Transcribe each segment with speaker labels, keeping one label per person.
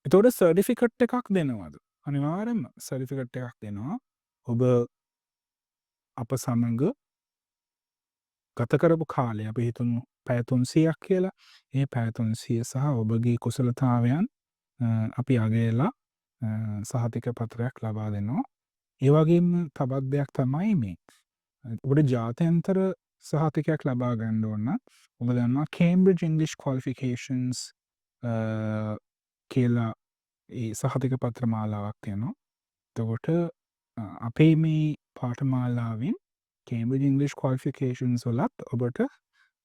Speaker 1: එතකොට සර්ටිෆිකට් එකක් දෙනවද? අනිවාර්යෙන්ම සර්ටිෆිකට් එකක් දෙනවා. ඔබ අප සමග ගත කරපු කාලය අපි හිතමු පැය 300ක් කියලා. ඒ පැය 300 සහ ඔබගේ කුසලතාවයන් අපි අගයලා සහතික පත්‍රයක් ලබා දෙනවා. ඒ වගේම තවත් දෙයක් තමයි මේ. ඔබට ජාත්‍යන්තර සහතිකයක් ලබා ගන්න ඕන නම් ඔබ දන්නවා Cambridge English Qualifications කියලා ඒ සහතික පත්‍ර මාලාවක් තියෙනවා. එතකොට අපේ මේ පාඨමාලාවෙන් Cambridge English Qualifications වලත් ඔබට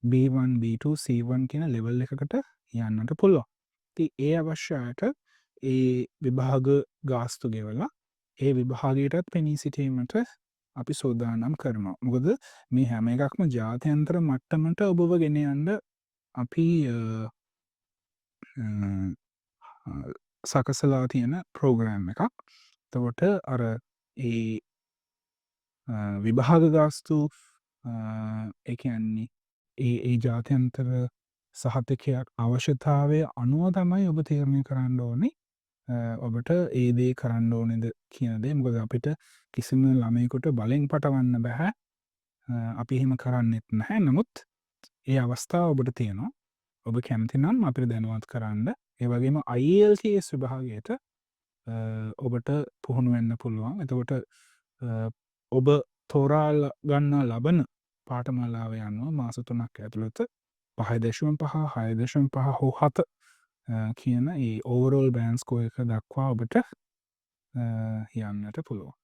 Speaker 1: B1, B2, C1 කියන ලෙවල් එකකට යන්නට පුළුවන්. ඉතින් ඒ අවශ්‍ය අයට ඒ විභාග ගාස්තු ගෙවලා ඒ විභාගයටත් පෙනී සිටීමට අපි සූදානම් කරනවා. මොකද මේ හැම එකක්ම ජාත්‍යන්තර මට්ටමට ඔබව ගෙන යන්න අපි සකසලා තියෙන ප්‍රෝග්‍රෑම් එකක්. එතකොට අර ඒ විභාග ගාස්තු ඒ කියන්නේ ඒ ජාත්‍යන්තර සහතිකයක් අවශ්‍යතාවය අනුව තමයි ඔබ තීරණය කරන්න ඕනේ. ඔබට ඒ දේ කරන්න ඕනේද කියන දේ. මොකද අපිට කිසිම ළමයෙකුට බලෙන් පටවන්න බෑ. අපි එහෙම කරන්නෙත් නැහැ. නමුත් ඒ අවස්ථාව ඔබට තියෙනවා. ඔබ කැමති නම් අපිට දැනුවත් කරන්න. ඒ වගේම IELTS විභාගයට ඔබට පුහුණු වෙන්න පුළුවන්. එතකොට ඔබ තෝරා ගන්නා ලබන පාඨමාලාව යනවා මාස 3ක් ඇතුළත 5.5 6.5 හෝ 7 කියන ඒ ඕවරෝල් බෑන්ඩ් ස්කෝර් එක දක්වා ඔබට යන්නට පුළුවන්.